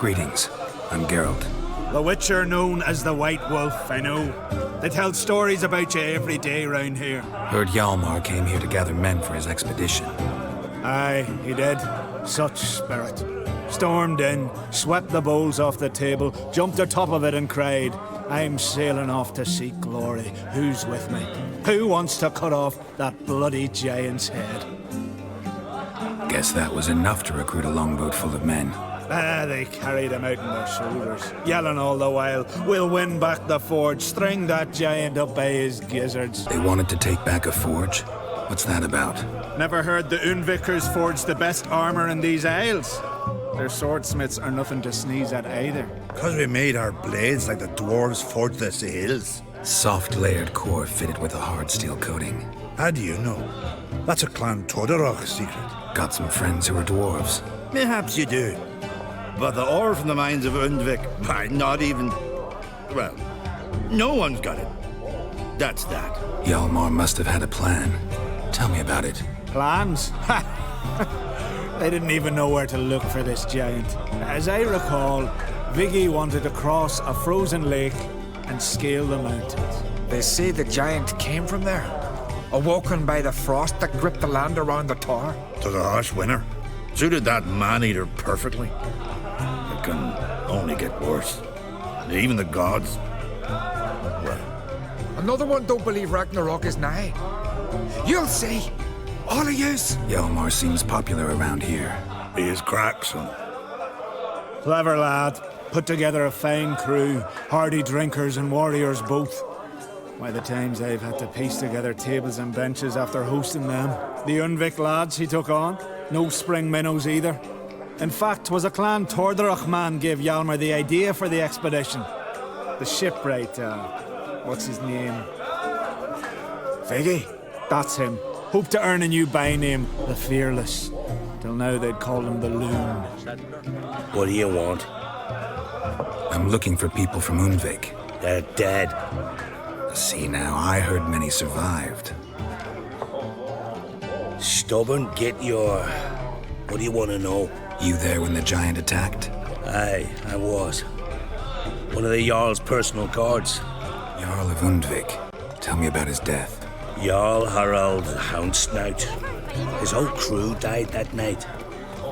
Greetings. I'm Geralt. The Witcher known as the White Wolf, I know. They tell stories about you every day round here. Heard Hjalmar came here to gather men for his expedition. Aye, he did. Such spirit. Stormed in, swept the bowls off the table, jumped atop of it and cried, I'm sailing off to seek glory. Who's with me? Who wants to cut off that bloody giant's head? Guess that was enough to recruit a longboat full of men. They carried him out on their shoulders, yelling all the while, we'll win back the forge, string that giant up by his gizzards. They wanted to take back a forge? What's that about? Never heard the Undvikers forge the best armor in these isles? Their swordsmiths are nothing to sneeze at either. Because we made our blades like the dwarves forged the hills. Soft layered core fitted with a hard steel coating. How do you know? That's a Clan Todorok secret. Got some friends who are dwarves. Perhaps you do. But the ore from the mines of Undvik, not even... Well, no one's got it. That's that. Hjalmar must have had a plan. Tell me about it. Plans? Ha! They didn't even know where to look for this giant. As I recall, Viggy wanted to cross a frozen lake and scale the mountains. They say the giant came from there, awoken by the frost that gripped the land around the tower. To the harsh winter. Suited that man-eater perfectly. It can only get worse. Even the gods... Well... Another one don't believe Ragnarok is nigh. You'll see. All of yous. Hjalmar seems popular around here. He is Crach, son. Clever lad. Put together a fine crew, hardy drinkers and warriors both. Why, the times I've had to piece together tables and benches after hosting them. The Undvik lads he took on. No spring minnows either. In fact, 'twas a Clan Tordorok man gave Hjalmar the idea for the expedition. The shipwright, what's his name? Viggy? That's him. Hoped to earn a new byname, the Fearless. Till now they'd call him the Loon. What do you want? I'm looking for people from Undvik. They're dead. See now, I heard many survived. Stubborn, get your... What do you want to know? You there when the giant attacked? Aye, I was. One of the Jarl's personal guards. Jarl of Undvik. Tell me about his death. Jarl Harald Houndsnout. His whole crew died that night.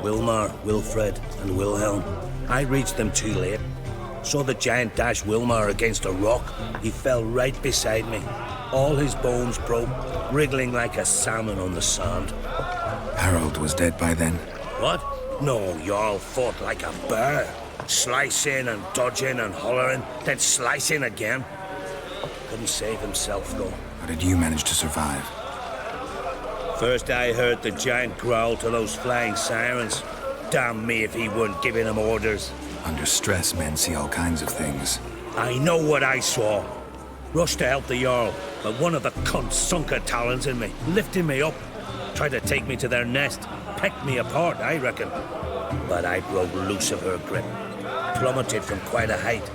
Wilmar, Wilfred, and Wilhelm. I reached them too late. Saw the giant dash Wilmar against a rock. He fell right beside me. All his bones broke, wriggling like a salmon on the sand. Harold was dead by then? What? No, Jarl fought like a bear. Slicing and dodging and hollering, then slicing again. Couldn't save himself, though. How did you manage to survive? First I heard the giant growl to those flying sirens. Damn me if he weren't giving them orders. Under stress, men see all kinds of things. I know what I saw. Rushed to help the Jarl, but one of the cunts sunk her talons in me, lifting me up. Tried to take me to their nest. Pecked me apart, I reckon. But I broke loose of her grip. Plummeted from quite a height.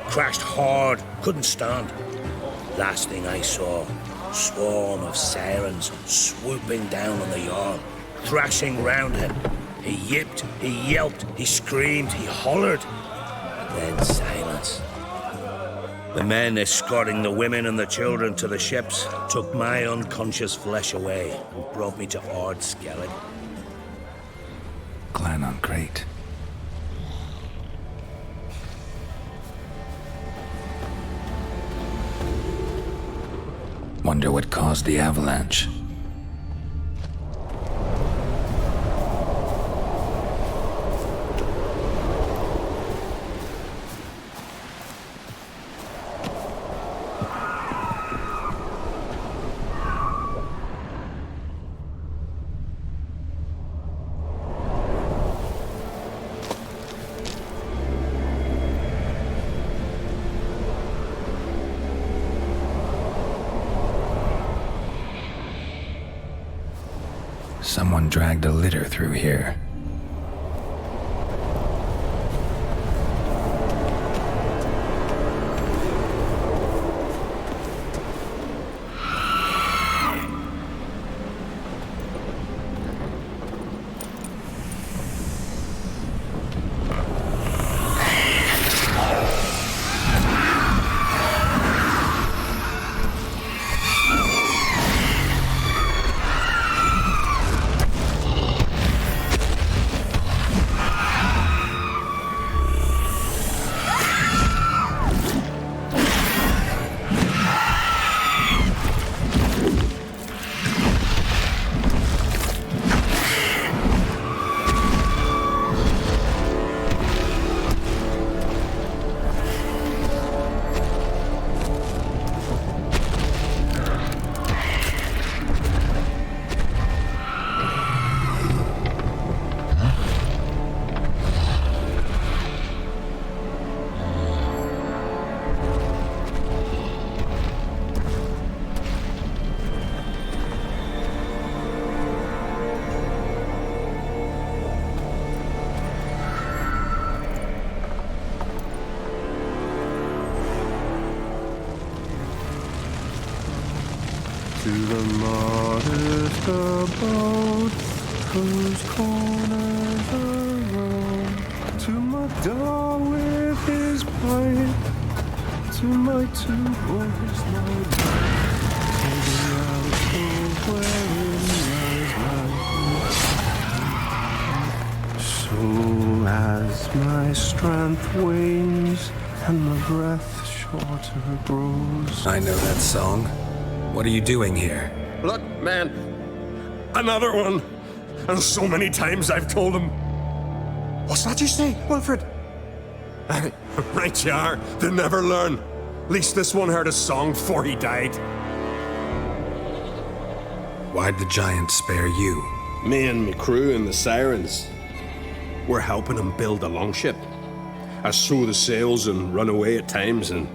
Crashed hard, couldn't stand. Last thing I saw, swarm of sirens swooping down on the Jarl, thrashing round him. He yipped, he yelped, he screamed, he hollered. Then silence. The men escorting the women and the children to the ships took my unconscious flesh away and brought me to Ord Skellige. Clan on Crach. Wonder what caused the avalanche. Someone dragged a litter through here. the modest abode whose corners are round, to my door with his pipe, to my two boys lie down, to the alcove wherein lies my so as my strength wanes and my breath shorter grows. I know that song. What are you doing here? Look, man, another one. And so many times I've told him. What's that you say, Wilfred? Right you are. They never learn. At least this one heard a song before he died. Why'd the giant spare you? Me and my crew and the sirens. We're helping him build a longship. I sew the sails and run away at times, and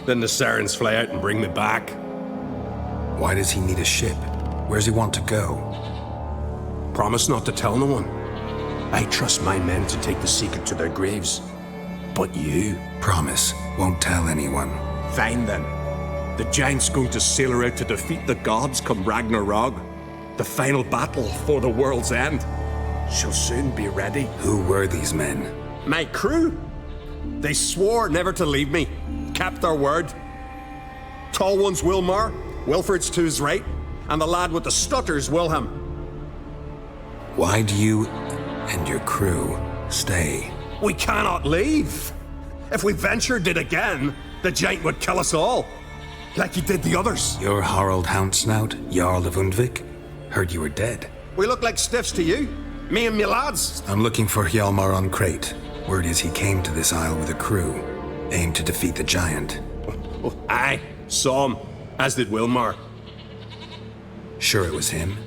then the sirens fly out and bring me back. Why does he need a ship? Where's he want to go? Promise not to tell no one. I trust my men to take the secret to their graves. But you... Promise, won't tell anyone. Fine then. The giant's going to sail her out to defeat the gods come Ragnarok. The final battle for the world's end. She'll soon be ready. Who were these men? My crew. They swore never to leave me. Kept their word. Tall one's Hjalmar, Wilfred's to his right, and the lad with the stutter's Wilhelm. Why'd you and your crew stay? We cannot leave. If we ventured it again, the giant would kill us all. Like he did the others. You're Harald Houndsnout, Jarl of Undvik? Heard you were dead. We look like stiffs to you. Me and me lads. I'm looking for Hjalmar on Crach. Word is he came to this isle with a crew, aimed to defeat the giant. Oh, aye, saw him, as did Hjalmar. Sure it was him?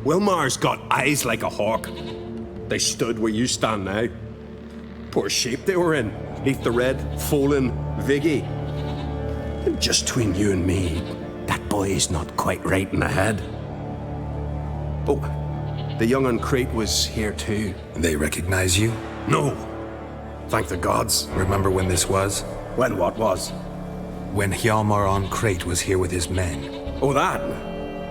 Hjalmar's got eyes like a hawk. They stood where you stand now. Poor shape they were in. Neath the red, Folin, Viggy. And just between you and me, that boy's not quite right in the head. Oh, the young on Crate was here too. They recognize you? No. Thank the gods. Remember when this was? When what was? When Hjalmar on Crate was here with his men. Oh, that?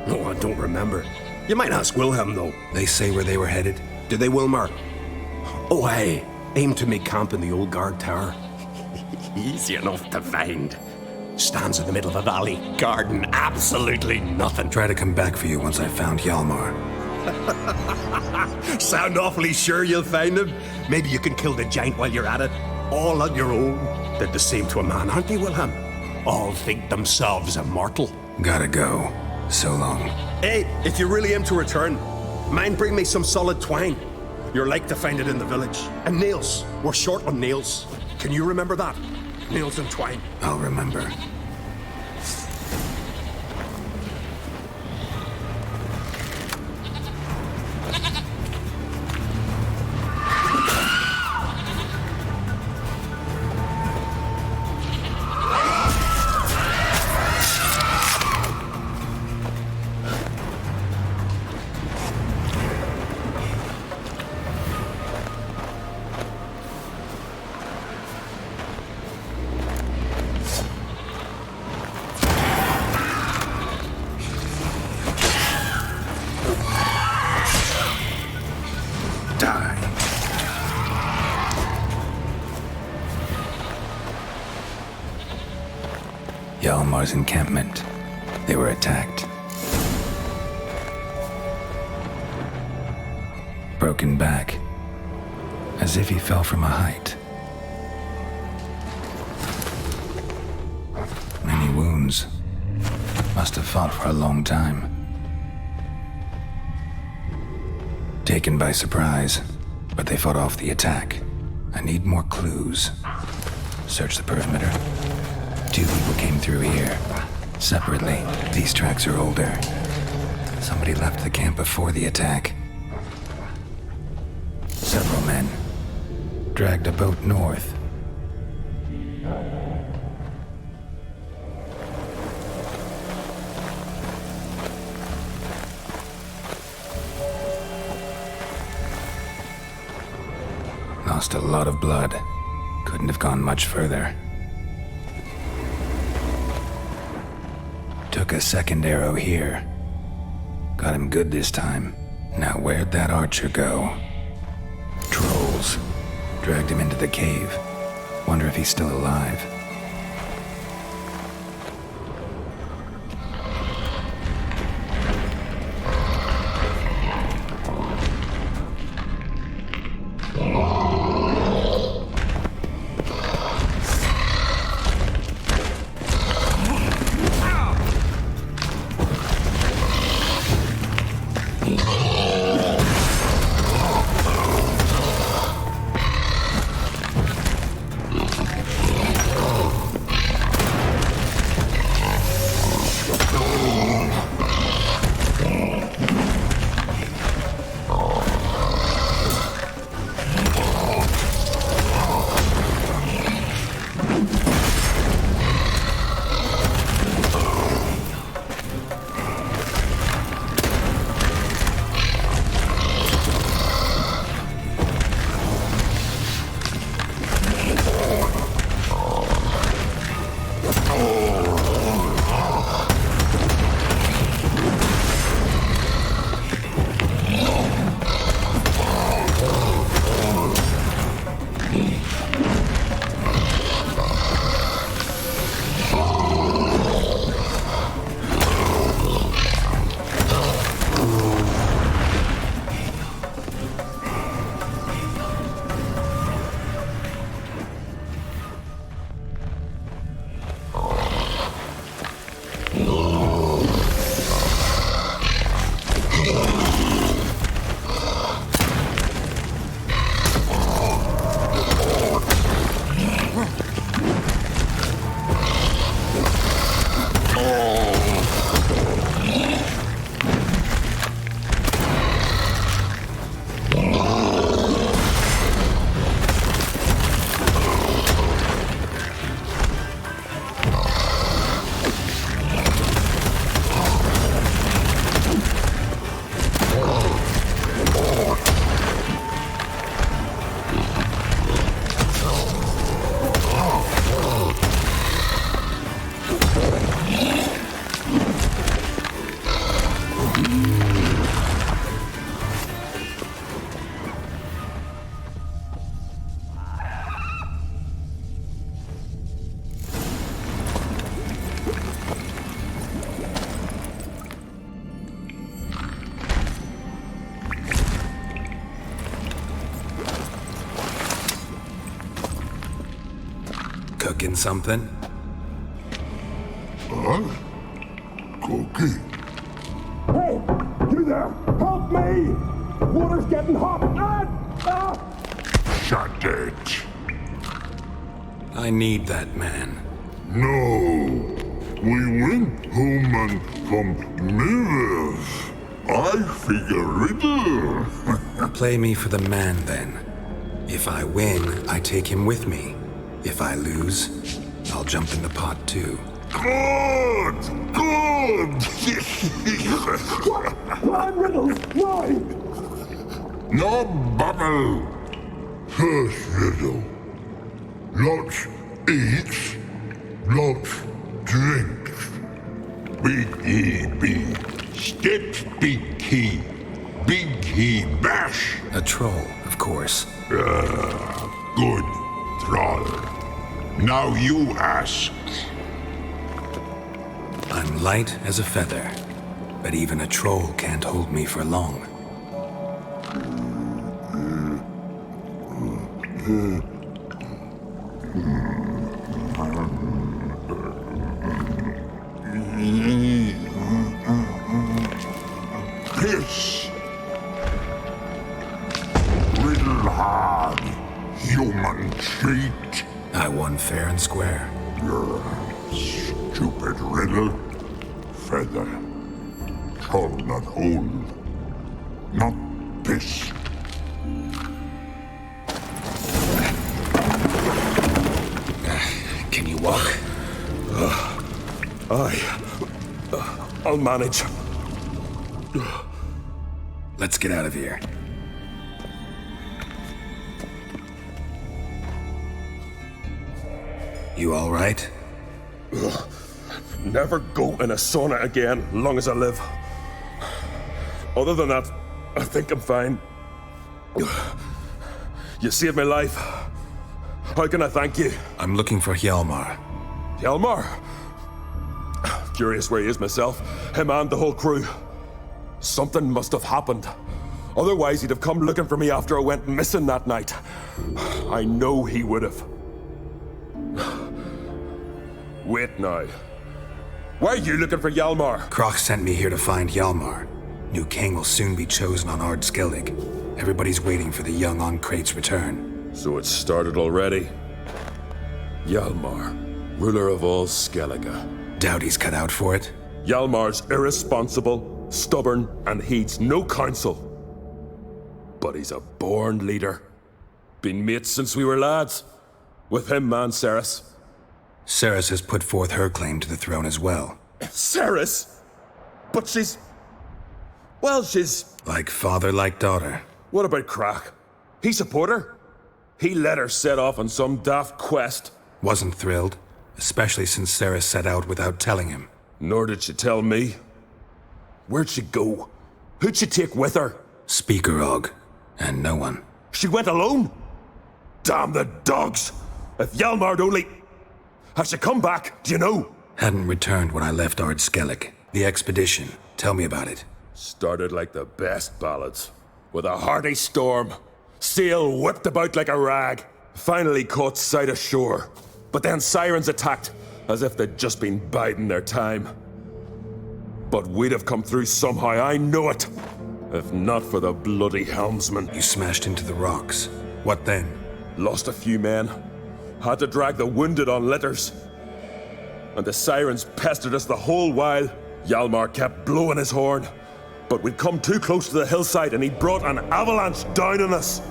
No, I don't remember. You might ask Wilhelm, though. They say where they were headed? Did they, Hjalmar? Oh, aye. Aim to make camp in the old guard tower. Easy enough to find. Stands in the middle of a valley. Garden, absolutely nothing. Try to come back for you once I found Hjalmar. Sound awfully sure you'll find him? Maybe you can kill the giant while you're at it. All on your own. Did the same to a man, aren't they, Wilhelm? All think themselves immortal. Gotta go. So long. Hey, if you really aim to return, mind bring me some solid twine. You're like to find it in the village. And nails. We're short on nails. Can you remember that? Nails and twine. I'll remember. Hjalmar's encampment. They were attacked. Broken back, as if he fell from a height. Many wounds. Must have fought for a long time. Taken by surprise, but they fought off the attack. I need more clues. Search the perimeter. 2 people came through here. Separately, these tracks are older. Somebody left the camp before the attack. Several men. Dragged a boat north. Lost a lot of blood. Couldn't have gone much further. Took a second arrow here. Got him good this time. Now where'd that archer go? Trolls. Dragged him into the cave. Wonder if he's still alive. Cooking something? Huh? Cookie? Hey, you there! Help me! Water's getting hot! Shut it. I need that man. No. We went home and from mirrors. I figure riddle. Play me for the man, then. If I win, I take him with me. If I lose, I'll jump in the pot too. Good! Good! Prime riddles! Why? No bubble. First riddle. Lots eats, lots drinks. Big he be. Steps big he bash. A troll, of course. Good, troll. Now you ask. I'm light as a feather, but even a troll can't hold me for long. Piss. Riddle hard, human cheat. I won fair and square. Stupid riddle. Feather. Troll not hold. Not piss. Can you walk? I'll manage. Let's get out of here. You all right? never go in a sauna again, long as I live. Other than that, I think I'm fine. You saved my life. How can I thank you? I'm looking for Hjalmar. Hjalmar? Curious where he is myself. Him and the whole crew. Something must have happened. Otherwise, he'd have come looking for me after I went missing that night. I know he would have. Wait now. Why are you looking for Hjalmar? Crach sent me here to find Hjalmar. New king will soon be chosen on Skellige. Everybody's waiting for the young on Crach's return. So it started already. Hjalmar, ruler of all Skellige. Doubt he's cut out for it. Hjalmar's irresponsible, stubborn, and heeds no counsel. But he's a born leader. Been mates since we were lads. With him and Ceres. Ceres has put forth her claim to the throne as well. Ceres? But she's... Well, she's... Like father, like daughter. What about Crach? He support her? He let her set off on some daft quest. Wasn't thrilled, especially since Ceres set out without telling him. Nor did she tell me. Where'd she go? Who'd she take with her? Speaker Og, and no one. She went alone? Damn the dogs! If Hjalmar'd only... Has she come back? Do you know? Hadn't returned when I left Skellige. The expedition. Tell me about it. Started like the best ballads. With a hearty storm. Sail whipped about like a rag. Finally caught sight of shore. But then sirens attacked, as if they'd just been biding their time. But we'd have come through somehow, I know it. If not for the bloody helmsman. You smashed into the rocks. What then? Lost a few men. Had to drag the wounded on litters. And the sirens pestered us the whole while. Hjalmar kept blowing his horn. But we'd come too close to the hillside and he brought an avalanche down on us.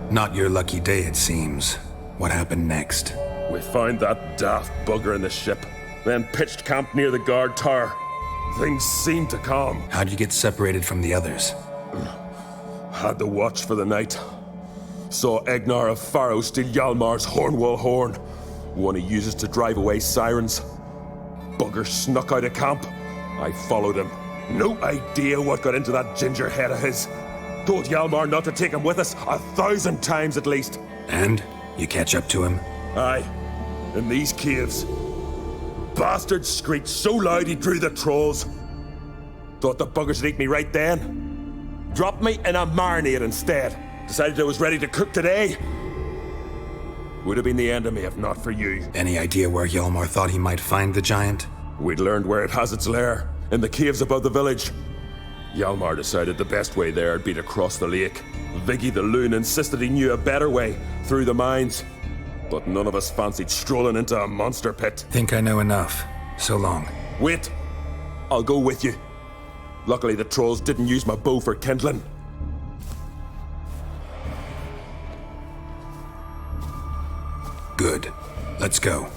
Not your lucky day, it seems. What happened next? We found that daft bugger in the ship, then pitched camp near the guard tower. Things seemed to calm. How'd you get separated from the others? Had to watch for the night. Saw Egnar of Faro steal Hjalmar's Hornwall horn, one he uses to drive away sirens. Bugger snuck out of camp. I followed him. No idea what got into that ginger head of his. Told Hjalmar not to take him with us 1,000 times at least. And? You catch up to him? Aye. In these caves. Bastard screeched so loud he drew the trolls. Thought the buggers would eat me right then. Dropped me in a marinade instead. Decided I was ready to cook today. Would have been the end of me if not for you. Any idea where Hjalmar thought he might find the giant? We'd learned where it has its lair. In the caves above the village. Hjalmar decided the best way there would be to cross the lake. Viggy the loon insisted he knew a better way, through the mines. But none of us fancied strolling into a monster pit. Think I know enough. So long. Wait. I'll go with you. Luckily the trolls didn't use my bow for kindling. Good. Let's go.